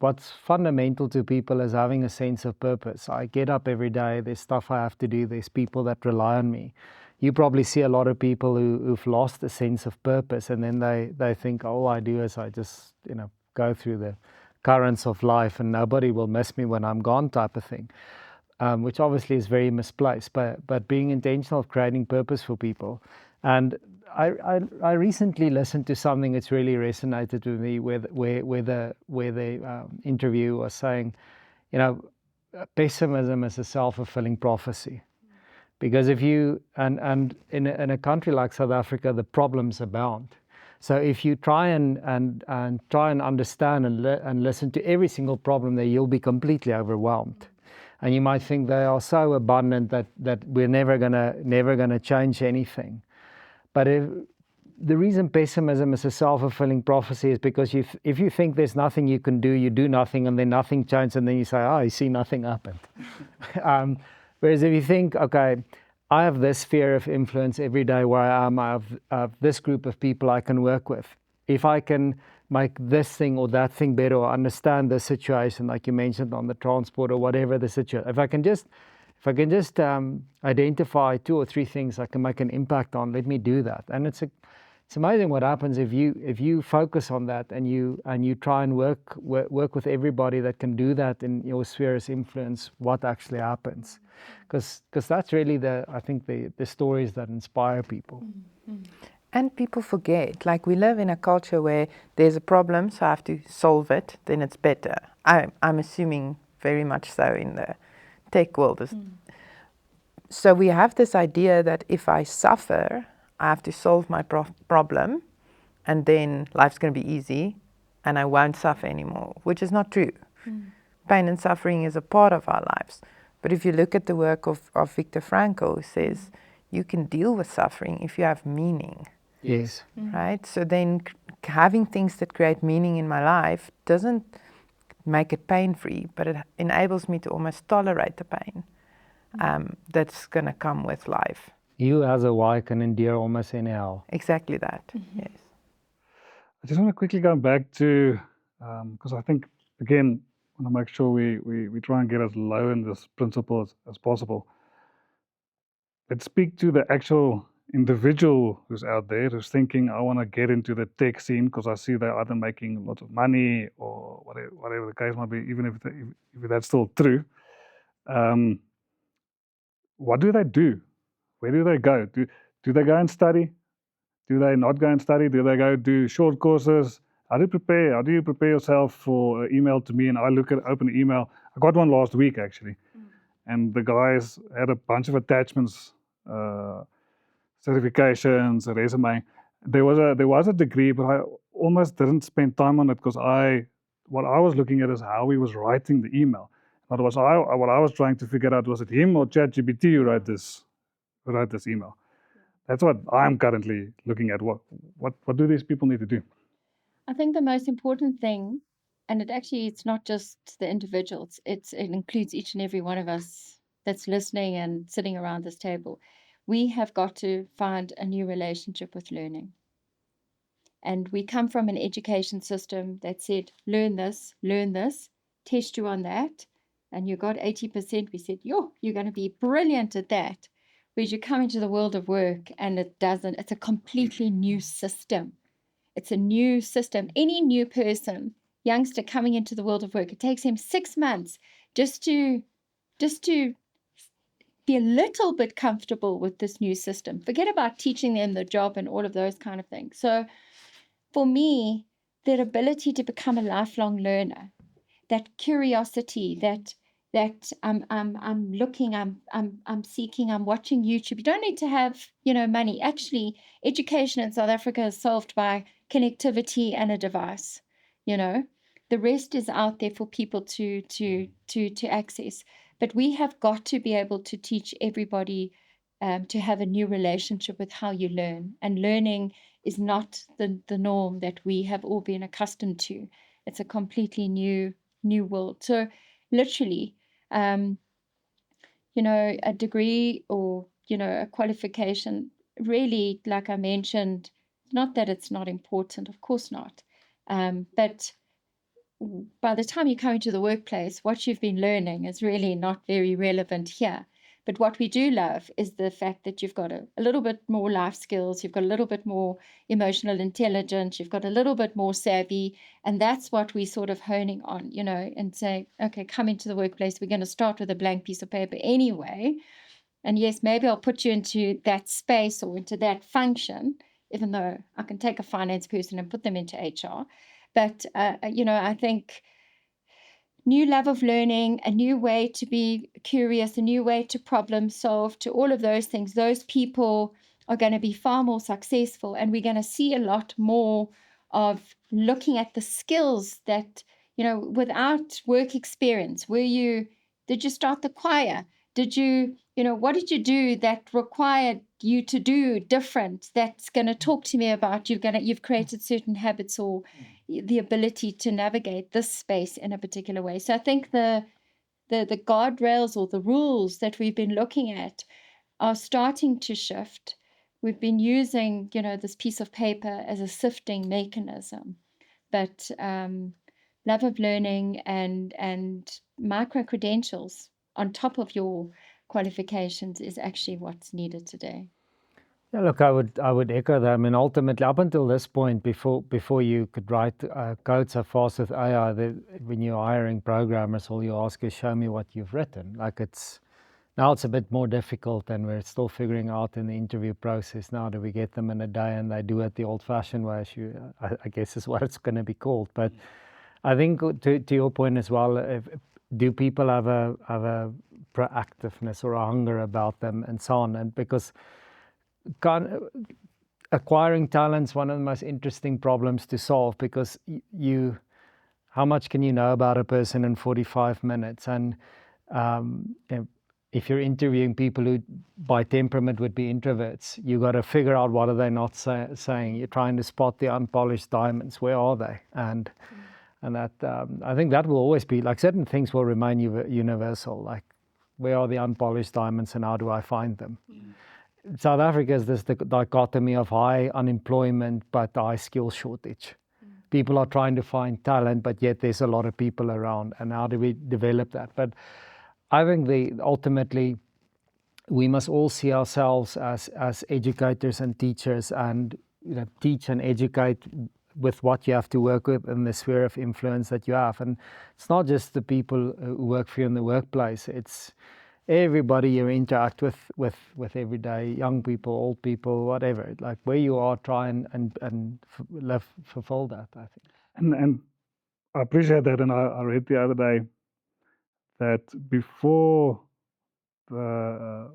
what's fundamental to people is having a sense of purpose. I get up every day. There's stuff I have to do. There's people that rely on me. You probably see a lot of people who've lost a sense of purpose, and then they think all I do is I just go through the currents of life and nobody will miss me when I'm gone type of thing, which obviously is very misplaced, but being intentional of creating purpose for people. And I recently listened to something that's really resonated with me where the interview was saying, pessimism is a self-fulfilling prophecy. Because if you, and in a country like South Africa, the problems abound. So if you try and understand and listen to every single problem there, you'll be completely overwhelmed. And you might think they are so abundant that we're never gonna change anything. But the reason pessimism is a self-fulfilling prophecy is because if you think there's nothing you can do, you do nothing, and then nothing changes, and then you say, oh, you see, nothing happened. Whereas if you think, okay, I have this sphere of influence every day where I am, I have this group of people I can work with. If I can make this thing or that thing better, or understand the situation, like you mentioned on the transport or whatever the situation, if I can just identify 2 or 3 things I can make an impact on, let me do that. And it's amazing what happens if you focus on that and you try and work with everybody that can do that in your sphere of influence, what actually happens. Because that's really I think the stories that inspire people. And people forget, like we live in a culture where there's a problem, so I have to solve it, then it's better. I'm assuming very much so in the tech world. So we have this idea that if I suffer, I have to solve my problem, and then life's going to be easy, and I won't suffer anymore, which is not true. Pain and suffering is a part of our lives. But if you look at the work of Viktor Frankl, who says you can deal with suffering if you have meaning. Yes. Right? So then having things that create meaning in my life doesn't make it pain-free, but it enables me to almost tolerate the pain that's going to come with life. You as a why can endure almost any hell. Exactly that, yes. I just want to quickly go back to, because I think, again, I want to make sure we try and get as low in this principle as possible. Let's speak to the actual individual who's out there who's thinking, I want to get into the tech scene because I see they're either making lots of money or whatever the case might be, even if that's still true. What do they do? Where do they go? Do they go and study? Do they not go and study? Do they go do short courses? How do you prepare yourself for an email to me? And I open an email. I got one last week actually, and the guys had a bunch of attachments, certifications, a resume. There was a degree, but I almost didn't spend time on it because what I was looking at is how he was writing the email. What I was trying to figure out, was it him or ChatGPT who wrote this email? That's what I'm currently looking at. What do these people need to do? I think the most important thing, and it's not just the individuals, it includes each and every one of us that's listening and sitting around this table. We have got to find a new relationship with learning. And we come from an education system that said, learn this, test you on that. And you got 80%. We said, you're going to be brilliant at that. Whereas you come into the world of work and it's a completely new system. It's a new system. Any new person, youngster coming into the world of work, it takes him 6 months just to be a little bit comfortable with this new system. Forget about teaching them the job and all of those kind of things. So for me, that ability to become a lifelong learner, that curiosity, that I'm looking, I'm seeking, I'm watching YouTube. You don't need to have, money. Actually, education in South Africa is solved by connectivity and a device. The rest is out there for people to access. But we have got to be able to teach everybody to have a new relationship with how you learn. And learning is not the norm that we have all been accustomed to. It's a completely new world. So literally, a degree or, a qualification, really, like I mentioned, not that it's not important, of course not. But by the time you come into the workplace, what you've been learning is really not very relevant here. But what we do love is the fact that you've got a little bit more life skills, you've got a little bit more emotional intelligence, you've got a little bit more savvy. And that's what we're sort of honing on, and say, okay, come into the workplace. We're going to start with a blank piece of paper anyway. And yes, maybe I'll put you into that space or into that function, even though I can take a finance person and put them into HR. But, I think new love of learning, a new way to be curious, a new way to problem solve, to all of those things, those people are going to be far more successful, and we're going to see a lot more of looking at the skills that, without work experience. Did you start the choir? What did you do that required you to do different? That's going to talk to me about you've created certain habits or the ability to navigate this space in a particular way. So I think the guardrails or the rules that we've been looking at are starting to shift. We've been using, this piece of paper as a sifting mechanism, but love of learning and micro credentials on top of your qualifications is actually what's needed today. Yeah, look, I would echo that. I mean, ultimately, up until this point, before you could write code so fast with AI, when you're hiring programmers, all you ask is, show me what you've written. Now it's a bit more difficult, and we're still figuring out in the interview process now, do we get them in a day and they do it the old-fashioned way, I guess is what it's going to be called. But I think to your point as well, do people have a proactiveness or a hunger about them and so on? And because acquiring talent's one of the most interesting problems to solve, because how much can you know about a person in 45 minutes? And if you're interviewing people who by temperament would be introverts, you got to figure out what are they not saying. You're trying to spot the unpolished diamonds. Where are they? And that I think that will always be, like, certain things will remain universal, like where are the unpolished diamonds and how do I find them? South Africa is this dichotomy of high unemployment but high skill shortage. People are trying to find talent, but yet there's a lot of people around. And how do we develop that? But I think ultimately we must all see ourselves as educators and teachers, and teach and educate with what you have to work with in the sphere of influence that you have. And it's not just the people who work for you in the workplace. It's everybody you interact with every day, young people, old people, whatever. Like where you are, try and fulfill that, I think. And I appreciate that. And I read the other day that before the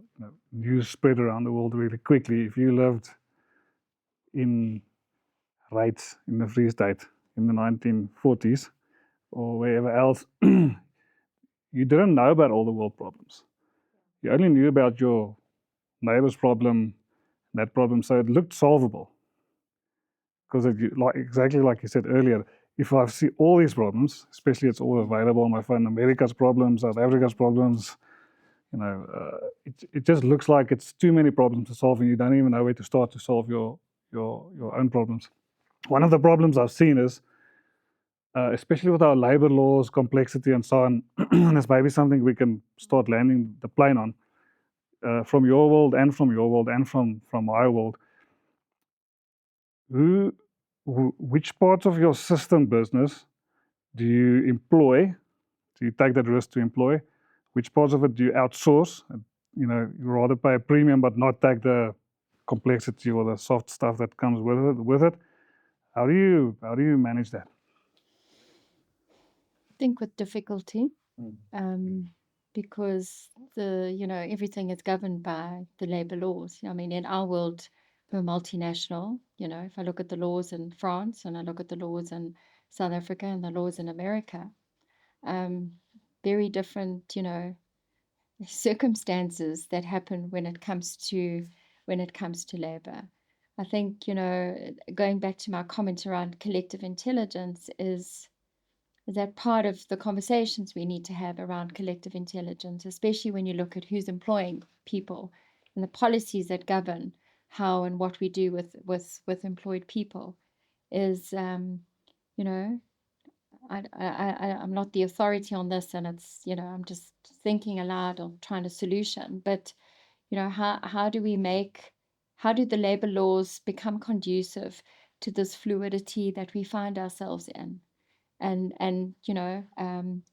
news spread around the world really quickly, if you lived in Rights in the Free State in the 1940s or wherever else, you didn't know about all the world problems. You only knew about your neighbor's problem, that problem, so it looked solvable. Because exactly like you said earlier, if I see all these problems, especially it's all available on my phone, America's problems, South Africa's problems, it just looks like it's too many problems to solve, and you don't even know where to start to solve your own problems. One of the problems I've seen is, especially with our labor laws, complexity, and so on, and it's maybe something we can start landing the plane on, from your world and from your world and from my world. Which parts of your system business do you employ? Do you take that risk to employ? Which parts of it do you outsource? You rather pay a premium but not take the complexity or the soft stuff that comes with it. How do you manage that? I think with difficulty, because everything is governed by the labor laws. I mean, in our world, we're multinational. If I look at the laws in France and I look at the laws in South Africa and the laws in America, very different, circumstances that happen when it comes to labor. I think, going back to my comment around collective intelligence is that part of the conversations we need to have around collective intelligence, especially when you look at who's employing people and the policies that govern how and what we do with employed people, is I'm not the authority on this, and it's I'm just thinking aloud or trying a solution. But how do the labor laws become conducive to this fluidity that we find ourselves in? And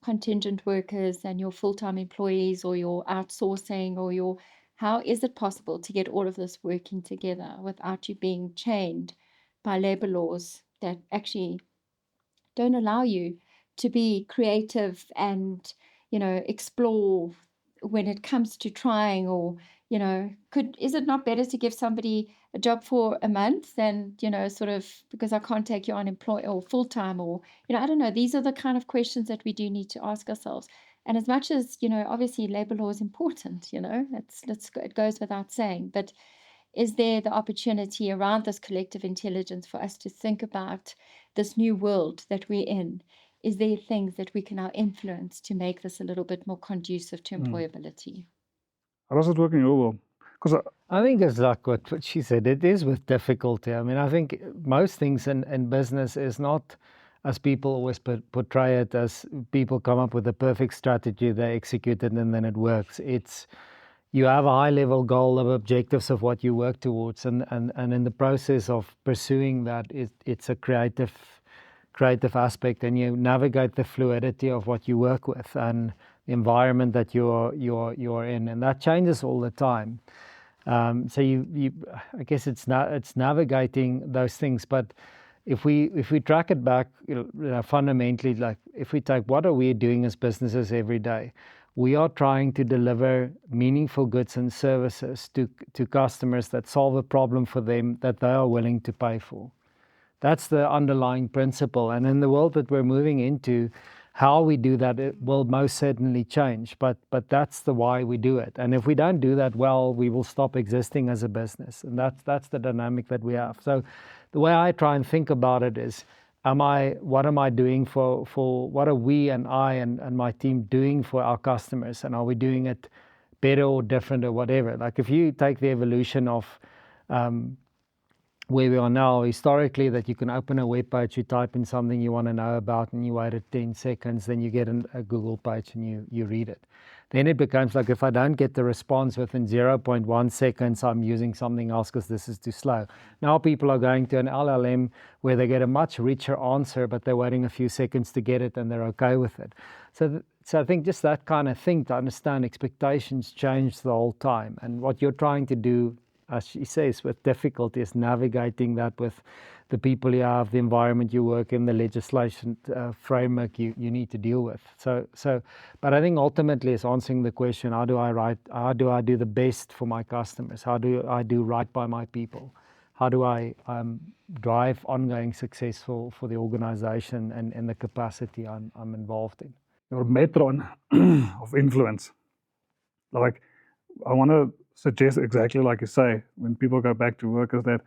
contingent workers and your full-time employees or your outsourcing or how is it possible to get all of this working together without you being chained by labor laws that actually don't allow you to be creative and explore when it comes to trying or is it not better to give somebody a job for a month than, sort of, because I can't take you on or full-time, or, I don't know. These are the kind of questions that we do need to ask ourselves. And as much as, obviously labor law is important, it goes without saying, but is there the opportunity around this collective intelligence for us to think about this new world that we're in? Is there things that we can now influence to make this a little bit more conducive to employability? How does it work in your world? Because I think it's like what she said, it is with difficulty. I mean, I think most things in business is not, as people always portray it, as people come up with a perfect strategy, they execute it, and then it works. It's, you have a high-level goal of objectives of what you work towards, and in the process of pursuing that, it's a creative aspect, and you navigate the fluidity of what you work with and the environment that you're in, and that changes all the time. So I guess it's navigating those things. But if we track it back, fundamentally, like if we take what are we doing as businesses every day, we are trying to deliver meaningful goods and services to customers that solve a problem for them that they are willing to pay for. That's the underlying principle. And in the world that we're moving into, how we do that, it will most certainly change. But that's the why we do it. And if we don't do that well, we will stop existing as a business. And that's the dynamic that we have. So the way I try and think about it is, what am I doing for what are we and I and my team doing for our customers? And are we doing it better or different or whatever? Like if you take the evolution of where we are now, historically, that you can open a web page, you type in something you want to know about, and you wait 10 seconds, then you get a Google page and you read it. Then it becomes like, if I don't get the response within 0.1 seconds, I'm using something else because this is too slow. Now people are going to an LLM where they get a much richer answer, but they're waiting a few seconds to get it and they're okay with it. So I think just that kind of thing, to understand expectations change the whole time. And what you're trying to do, as she says, with difficulty, is navigating that with the people you have, the environment you work in, the legislation framework you need to deal with. But I think ultimately it's answering the question: how do I do the best for my customers? How do I do right by my people? How do I drive ongoing success for the organization and the capacity I'm involved in? Your metron of influence. Like, I want to suggest exactly like you say, when people go back to work, is that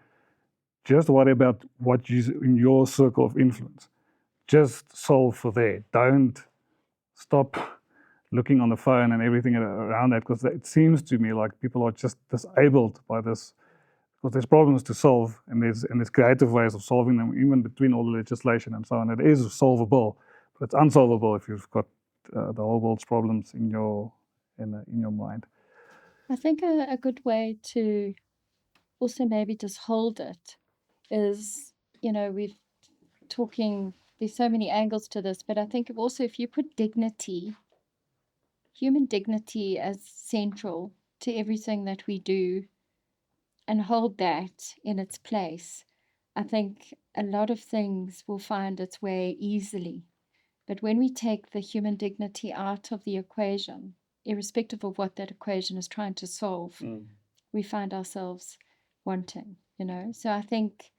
just worry about what is in your circle of influence. Just solve for there. Don't stop looking on the phone and everything around that, because it seems to me like people are just disabled by this, because there's problems to solve, and there's creative ways of solving them, even between all the legislation and so on. It is solvable, but it's unsolvable if you've got the whole world's problems in your mind. I think a good way to also maybe just hold it is, we've talking, there's so many angles to this, but I think also if you put dignity, human dignity, as central to everything that we do, and hold that in its place, I think a lot of things will find its way easily. But when we take the human dignity out of the equation, irrespective of what that equation is trying to solve, we find ourselves wanting, So I think,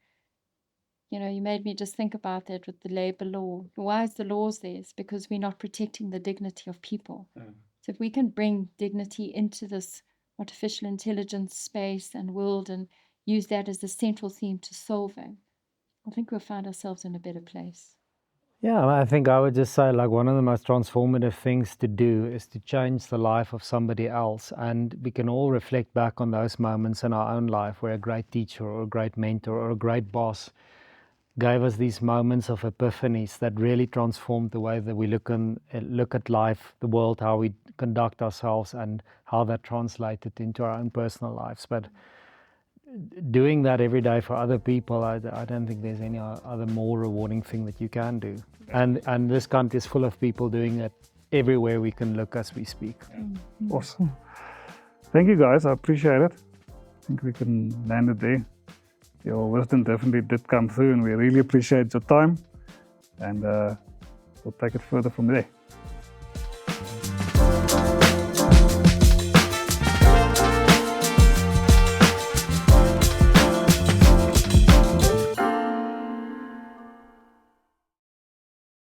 you made me just think about that with the labor law. Why is the laws there? It's because we're not protecting the dignity of people. So if we can bring dignity into this artificial intelligence space and world and use that as the central theme to solving, I think we'll find ourselves in a better place. Yeah, I think I would just say, like, one of the most transformative things to do is to change the life of somebody else. And we can all reflect back on those moments in our own life where a great teacher or a great mentor or a great boss gave us these moments of epiphanies that really transformed the way that we look at life, the world, how we conduct ourselves, and how that translated into our own personal lives. But doing that every day for other people, I don't think there's any other more rewarding thing that you can do. And this country is full of people doing it everywhere we can look as we speak. Awesome. Thank you, guys. I appreciate it. I think we can land it there. Your wisdom definitely did come through, and we really appreciate your time. And we'll take it further from there.